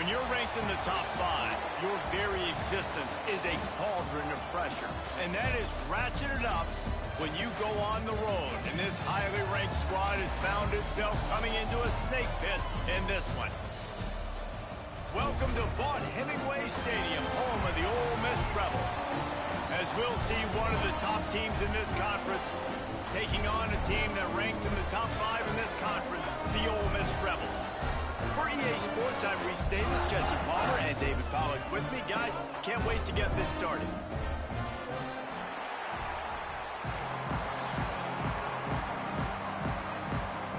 When you're ranked in the top 5, your very existence is a cauldron of pressure. And that is ratcheted up when you go on the road. And this highly ranked squad has found itself coming into a snake pit in this one. Welcome to Vaught-Hemingway Stadium, home of the Ole Miss Rebels. As we'll see one of the top teams in this conference taking on a team that ranks in the top 5 in this conference, the Ole Miss Rebels. For EA Sports, I'm Reese Davis, Jesse Palmer, and David Pollack with me. Guys, can't wait to get this started.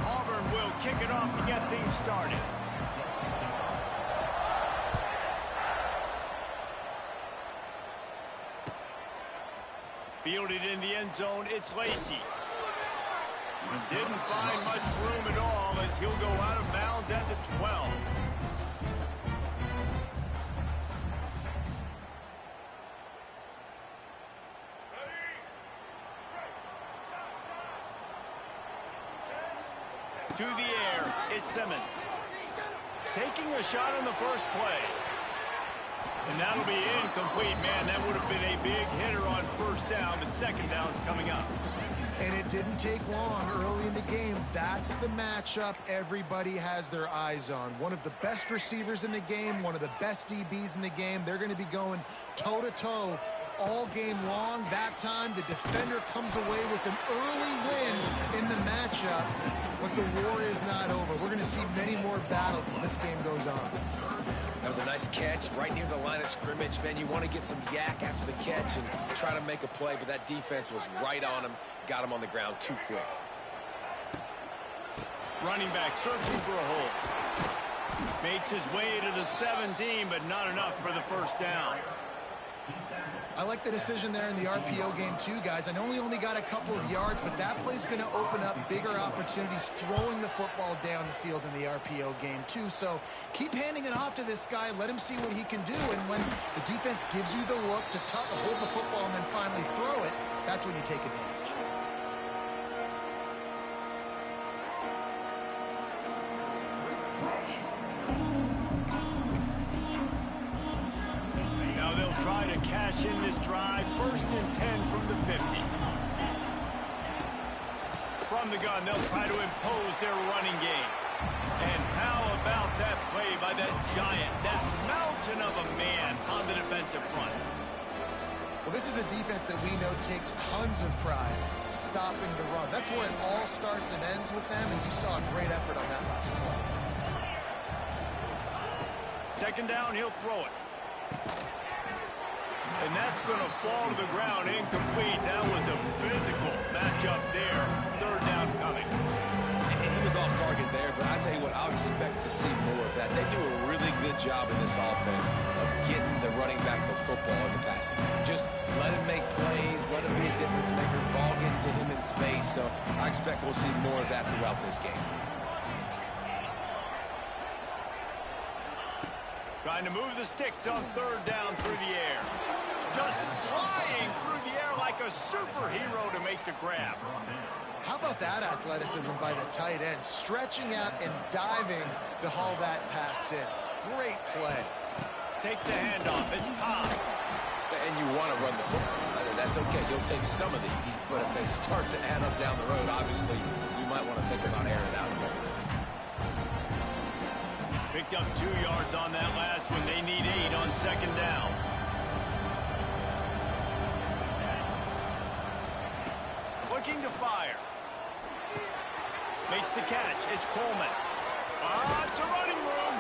Auburn will kick it off to get things started. Fielded in the end zone, it's Lacey. Didn't find much room at all as he'll go out of bounds at the 12. To the air, it's Simmons. Taking a shot on the first play. And that'll be incomplete, man. That would have been a big hitter on first down, but second down's coming up. And it didn't take long early in the game. That's the matchup everybody has their eyes on. One of the best receivers in the game, one of the best DBs in the game. They're going to be going toe-to-toe all game long. That time, the defender comes away with an early win in the matchup, but the war is not over. We're going to see many more battles as this game goes on. That was a nice catch right near the line of scrimmage. Man, you want to get some yak after the catch and try to make a play, but that defense was right on him, got him on the ground too quick. Running back searching for a hole. Makes his way to the 17, but not enough for the first down. I like the decision there in the RPO game too, guys. I know he only got a couple of yards, but that play's going to open up bigger opportunities throwing the football down the field in the RPO game too. So keep handing it off to this guy. Let him see what he can do. And when the defense gives you the look to hold the football and then finally throw it, that's when you take advantage. Try to cash in this drive. 1st and 10 from the 50. From the gun, they'll try to impose their running game. And how about that play by that giant, that mountain of a man on the defensive front? Well, this is a defense that we know takes tons of pride stopping the run. That's where it all starts and ends with them, and you saw a great effort on that last play. 2nd down, he'll throw it. And that's going to fall to the ground incomplete. That was a physical matchup there. 3rd down coming. And he was off target there, but I tell you what, I'll expect to see more of that. They do a really good job in this offense of getting the running back the football in the passing. Just let him make plays, let him be a difference maker, ball getting to him in space. So I expect we'll see more of that throughout this game. Trying to move the sticks on 3rd down through the air. Just flying through the air like a superhero to make the grab. How about that athleticism by the tight end, stretching out and diving to haul that pass in. Great play. Takes the handoff. It's Cobb. And you want to run the football. That's okay. You'll take some of these. But if they start to add up down the road, obviously, you might want to think about airing it out a little bit. Picked up 2 yards on that last one. They need 8 on 2nd down. Looking to fire. Makes the catch. It's Coleman. It's a running room.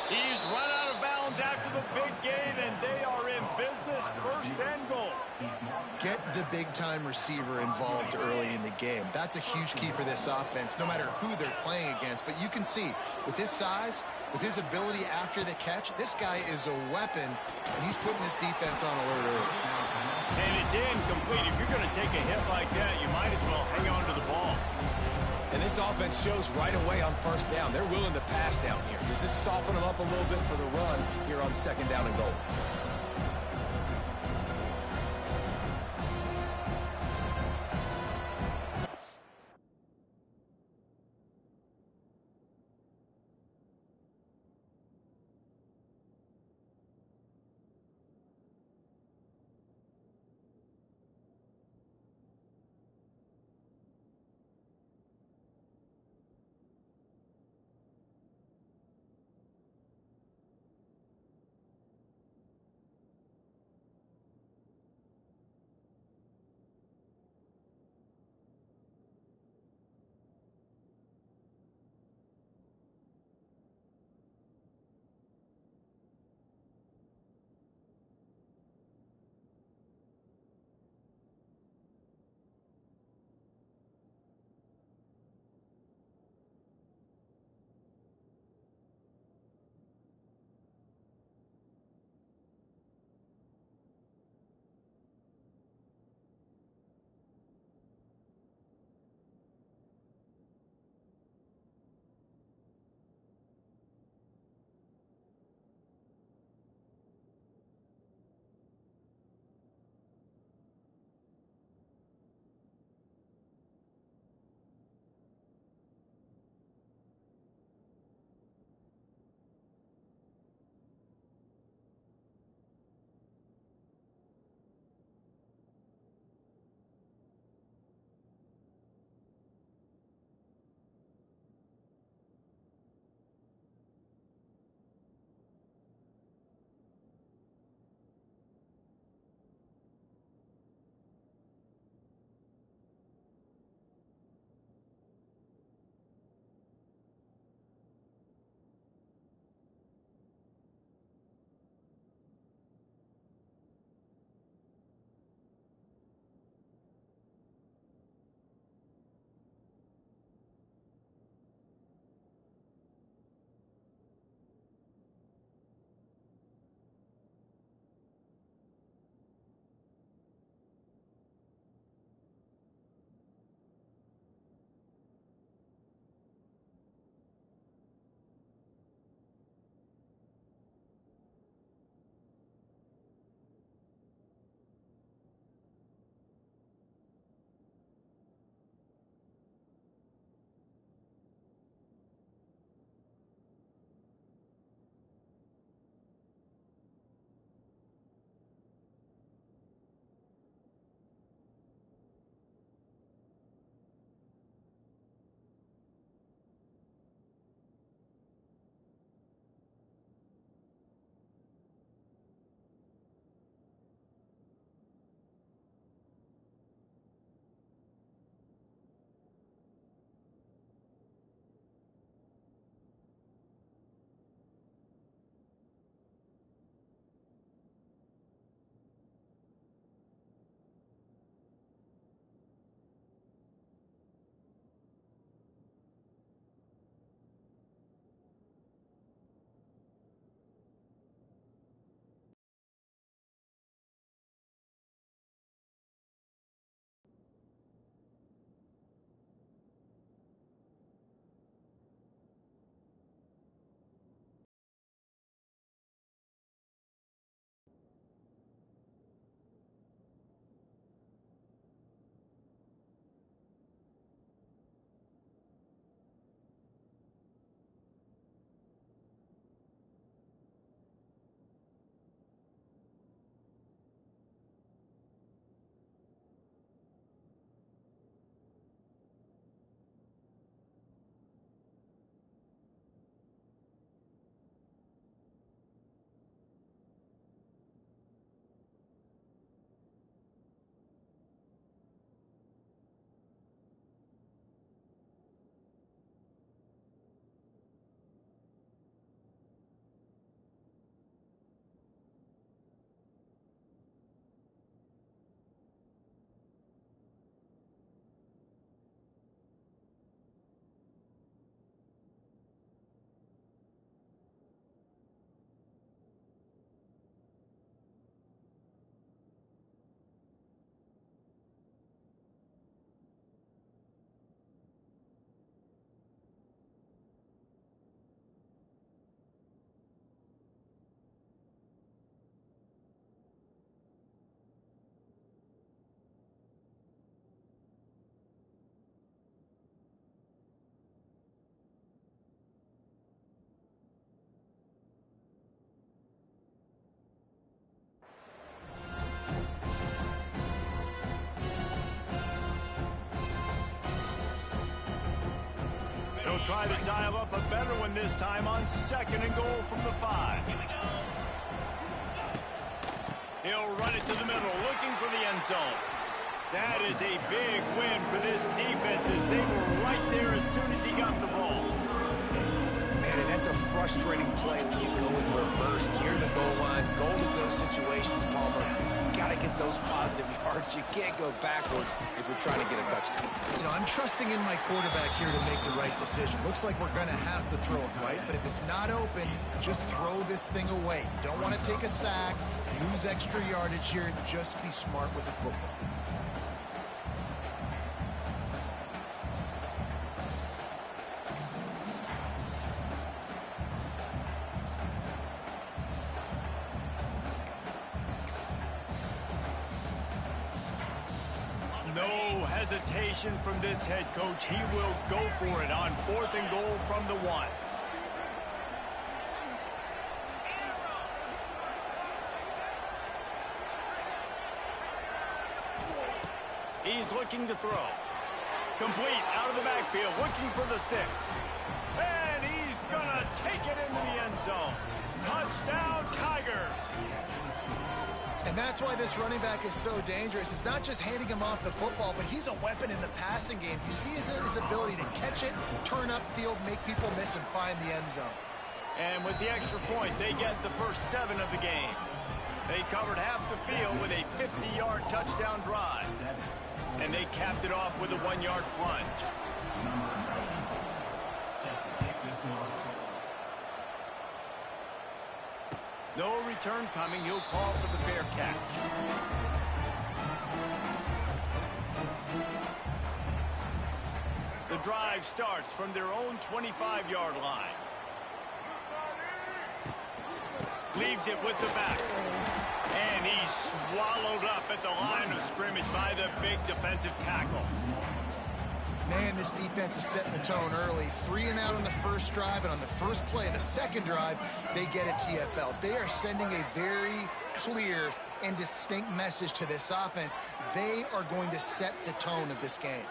He's run out of bounds after the big gain, and they are in business. 1st and goal. Get the big-time receiver involved early in the game. That's a huge key for this offense, no matter who they're playing against. But you can see, with his size, with his ability after the catch, this guy is a weapon, and he's putting this defense on alert early. And it's incomplete. If you're going to take a hit like that, you might as well hang on to the ball. And this offense shows right away on 1st down. They're willing to pass down here. Does this soften them up a little bit for the run here on 2nd down and goal? try to dial up a better one this time on 2nd and goal from the 5. He'll run it to the middle, looking for the end zone. That is a big win for this defense as they were right there as soon as he got the ball. Man, and that's a frustrating play when you go in reverse near the goal line. Goal to those situations, Palmer. You got to get those positive yards. You can't go backwards if you're trying to get a touchdown. You know, I'm trusting in my quarterback here to make the right decision. Looks like we're going to have to throw it right, but if it's not open, just throw this thing away. Don't want to take a sack, lose extra yardage here. Just be smart with the football. No hesitation from this head coach. He will go for it on 4th and goal from the 1. He's looking to throw. Complete out of the backfield, looking for the sticks. And he's gonna take it into the end zone. Touchdown, Tigers! And that's why this running back is so dangerous. It's not just handing him off the football, but he's a weapon in the passing game. You see his ability to catch it, turn upfield, make people miss, and find the end zone. And with the extra point, they get the first 7 of the game. They covered half the field with a 50-yard touchdown drive. And they capped it off with a 1-yard plunge. No return coming. He'll call for the fair catch. The drive starts from their own 25-yard line. Leaves it with the back. And he's swallowed up at the line of scrimmage by the big defensive tackle. Man, this defense is setting the tone early. 3 and out on the first drive, and on the first play of the second drive, they get a TFL. They are sending a very clear and distinct message to this offense. They are going to set the tone of this game.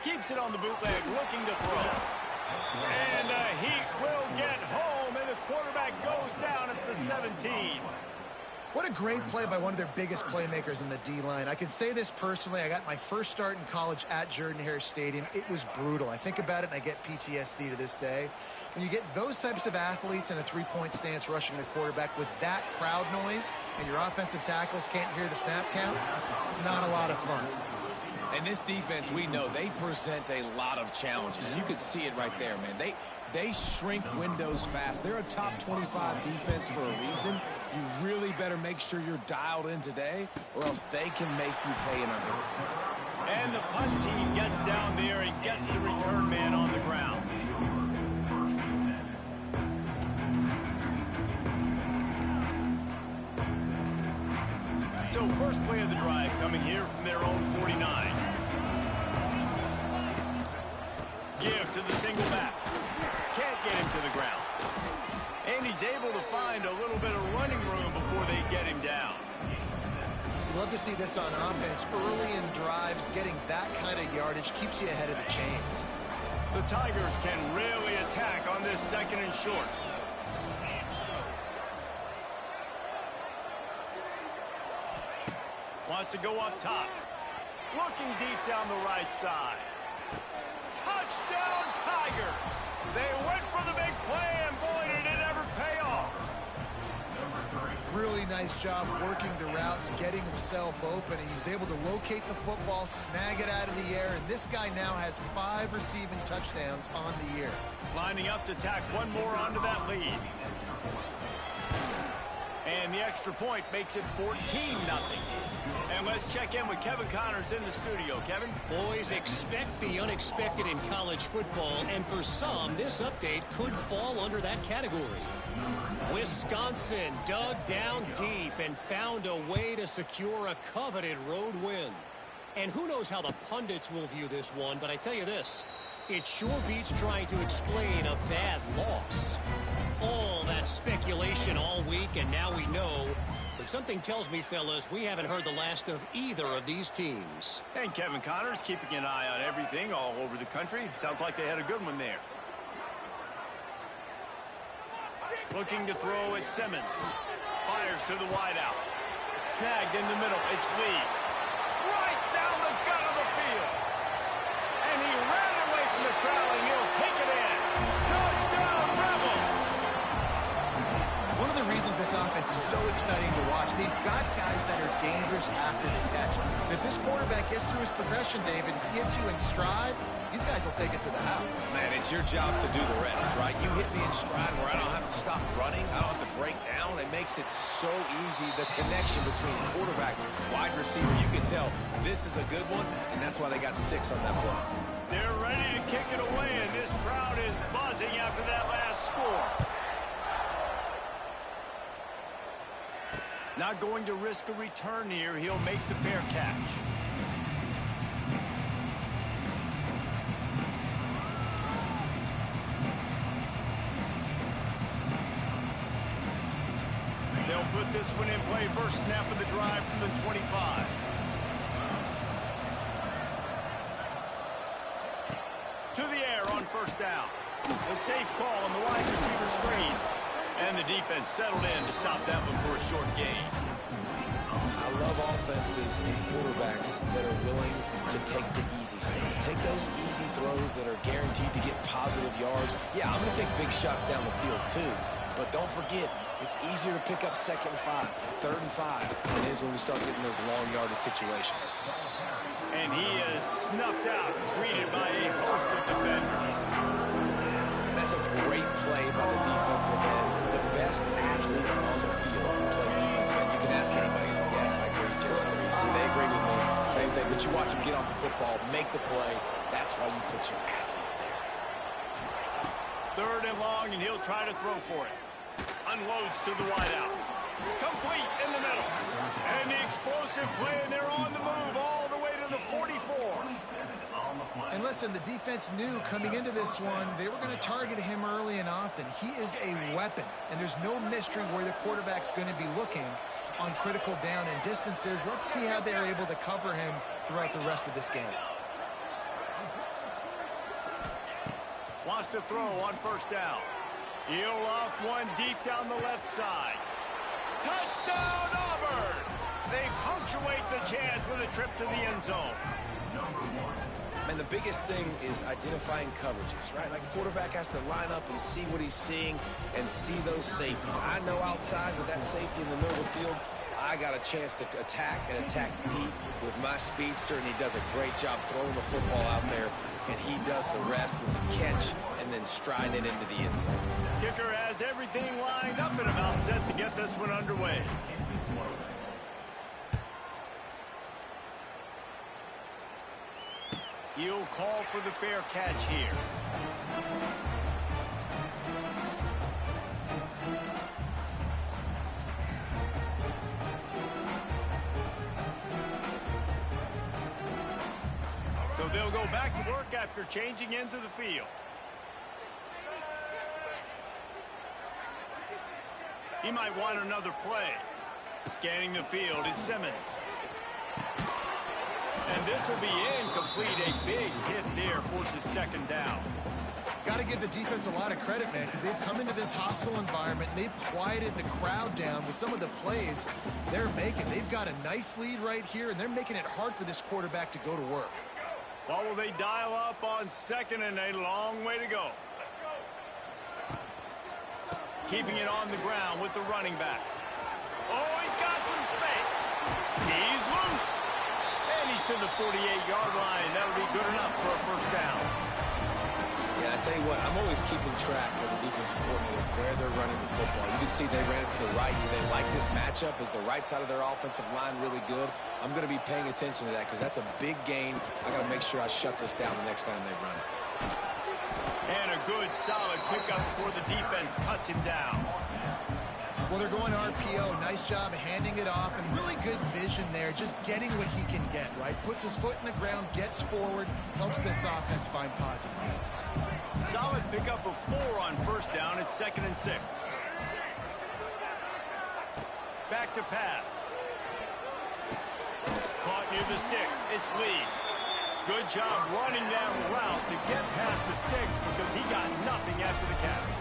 Keeps it on the bootleg, looking to throw. And the Heat will get home, and the quarterback goes down at the 17. What a great play by one of their biggest playmakers in the D-line. I can say this personally. I got my first start in college at Jordan-Hare Stadium. It was brutal. I think about it, and I get PTSD to this day. When you get those types of athletes in a three-point stance rushing the quarterback with that crowd noise, and your offensive tackles can't hear the snap count, it's not a lot of fun. And this defense, we know, they present a lot of challenges. And you can see it right there, man. They shrink windows fast. They're a top 25 defense for a reason. You really better make sure you're dialed in today, or else they can make you pay in a hurry. And the punt team gets down there and gets the return man on the ground. So first play of the drive coming here from their own 49. Give to the single back. Can't get him to the ground. And he's able to find a little bit of running room before they get him down. Love to see this on offense. Early in drives, getting that kind of yardage keeps you ahead of the chains. The Tigers can really attack on this 2nd and short. Wants to go up top. Looking deep down the right side. Touchdown, Tigers! They went for the big play, and boy, did it ever pay off. Really nice job working the route and getting himself open. He was able to locate the football, snag it out of the air, and this guy now has 5 receiving touchdowns on the year. Lining up to tack one more onto that lead. And the extra point makes it 14-0. And let's check in with Kevin Connors in the studio. Kevin? Boys, expect the unexpected in college football, and for some, this update could fall under that category. Wisconsin dug down deep and found a way to secure a coveted road win. And who knows how the pundits will view this one, but I tell you this, it sure beats trying to explain a bad loss. All that speculation all week, and now we know the something tells me, fellas, we haven't heard the last of either of these teams. And Kevin Connors keeping an eye on everything all over the country. Sounds like they had a good one there. Looking to throw at Simmons. Fires to the wideout. Snagged in the middle. It's Lee. Right down the gut of the field. And he ran away from the crowd, and he'll take it in. Touchdown, Rebels! One of the reasons this offense is so exciting to watch, they've got guys that are dangerous after the catch. And if this quarterback gets through his progression, David, hits you in stride, these guys will take it to the house. Man, it's your job to do the rest, right? You hit me in stride where I don't have to stop running. I don't have to break down. It makes it so easy. The connection between quarterback and wide receiver, you can tell this is a good one, and that's why they got 6 on that play. They're ready to kick it away, and this crowd is buzzing after that last score. Not going to risk a return here. He'll make the fair catch. They'll put this one in play. First snap of the drive from the 25. To the air on first down. A safe call on the wide receiver screen. And the defense settled in to stop that one for a short gain. I love offenses and quarterbacks that are willing to take the easy stuff. Take those easy throws that are guaranteed to get positive yards. Yeah, I'm going to take big shots down the field too. But don't forget, it's easier to pick up 2nd and 5, 3rd and 5 than it is when we start getting those long yardage situations. And he is snuffed out, greeted by a host of defenders. And that's a great play by the defensive end. The best athletes on the field play defensive end. You can ask anybody. Yes, I agree, Jesse. See, they agree with me. Same thing. But you watch them get off the football, make the play. That's why you put your athletes there. 3rd and long, and he'll try to throw for it. Unloads to the wideout. Complete in the middle. And the explosive play, and they're on the move all the way to the 44. And listen, the defense knew coming into this one, they were going to target him early and often. He is a weapon, and there's no mystery where the quarterback's going to be looking on critical down and distances. Let's see how they're able to cover him throughout the rest of this game. Wants to throw on first down. He'll loft one deep down the left side. Touchdown, Auburn! They punctuate the chance with a trip to the end zone. And the biggest thing is identifying coverages, right? Like quarterback has to line up and see what he's seeing and see those safeties. I know outside with that safety in the middle of the field, I got a chance to attack and attack deep with my speedster, and he does a great job throwing the football out there, and he does the rest with the catch and then stride it into the end zone. Kicker has everything lined up and about set to get this one underway. He'll call for the fair catch here. So they'll go back to work after changing into the field. He might want another play. Scanning the field is Simmons. And this will be incomplete. A big hit there forces 2nd down. Got to give the defense a lot of credit, man, because they've come into this hostile environment. They've quieted the crowd down with some of the plays they're making. They've got a nice lead right here, and they're making it hard for this quarterback to go to work. What will they dial up on 2nd and a long way to go? Keeping it on the ground with the running back. Oh, he's got some space. He's loose. And he's to the 48-yard line. That'll be good enough for a first down. Yeah, I tell you what, I'm always keeping track as a defensive coordinator where they're running the football. You can see they ran it to the right. Do they like this matchup? Is the right side of their offensive line really good? I'm going to be paying attention to that because that's a big gain. I got to make sure I shut this down the next time they run it. And a good, solid pickup before the defense cuts him down. Well, they're going RPO. Nice job handing it off, and really good vision there, just getting what he can get, right? Puts his foot in the ground, gets forward, helps this offense find positive yards. Solid pickup of 4 on first down. It's 2nd and 6. Back to pass. Caught near the sticks. It's Lee. Good job running that route to get past the sticks because he got nothing after the catch.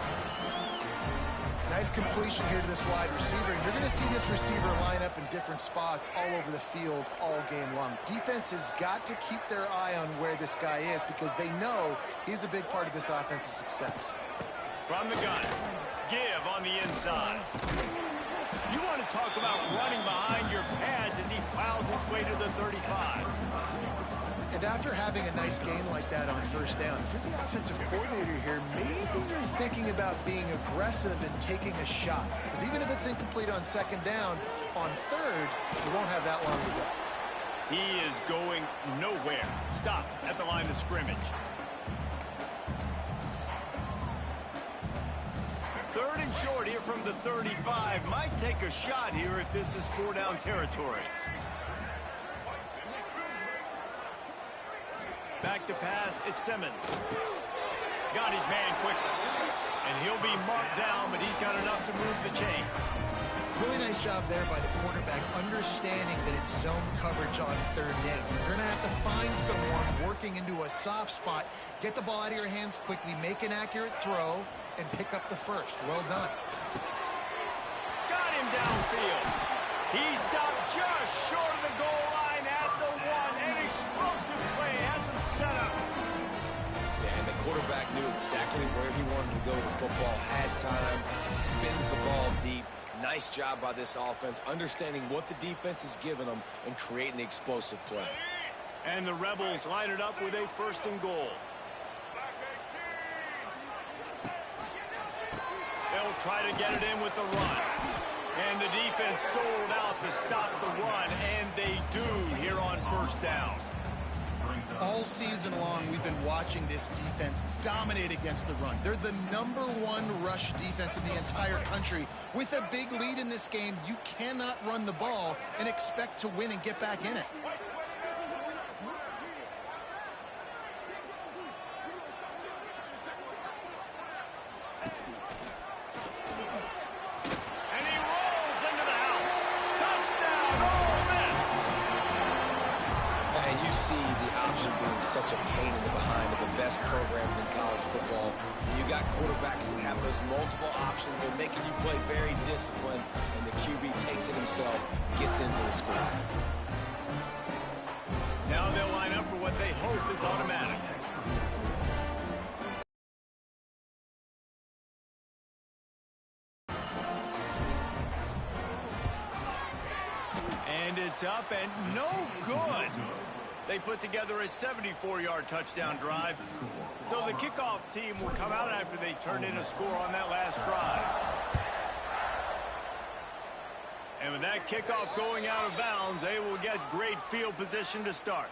Nice completion here to this wide receiver. And you're going to see this receiver line up in different spots all over the field all game long. Defense has got to keep their eye on where this guy is because they know he's a big part of this offense's success. From the gun, give on the inside. You want to talk about running behind your pads as he plows his way to the 35. And after having a nice game like that on first down, if you're the offensive coordinator here, maybe you're thinking about being aggressive and taking a shot. Because even if it's incomplete on second down, on third, you won't have that long to go. He is going nowhere. Stop at the line of scrimmage. Third and short here from the 35. Might take a shot here if this is 4-down territory. Back to pass, it's Simmons. Got his man quickly. And he'll be marked down, but he's got enough to move the chains. Really nice job there by the quarterback, understanding that it's zone coverage on third down. You're going to have to find someone working into a soft spot, get the ball out of your hands quickly, make an accurate throw, and pick up the first. Well done. Got him downfield. He stopped just short of the goal line at the one. An explosive play has him set up. Yeah, and the quarterback knew exactly where he wanted to go with the football, had time, spins the ball deep. Nice job by this offense, understanding what the defense is giving them and creating the explosive play. And the Rebels line it up with a first and goal. They'll try to get it in with the run. And the defense sold out to stop the run, and they do here on first down. All season long, we've been watching this defense dominate against the run. They're the #1 rush defense in the entire country. With a big lead in this game, you cannot run the ball and expect to win and get back in it. And he rolls into the house. Touchdown, Ole Miss. And you see the option being such a pain in the behind of the best programs in college football. When you got quarterbacks that have those multiple options, they're making you play very disciplined, and the QB takes it himself, gets in for the score. Now they'll line up for what they hope is automatic. And it's up and no good. They put together a 74-yard touchdown drive. So the kickoff team will come out after they turn in a score on that last drive. And with that kickoff going out of bounds, they will get great field position to start.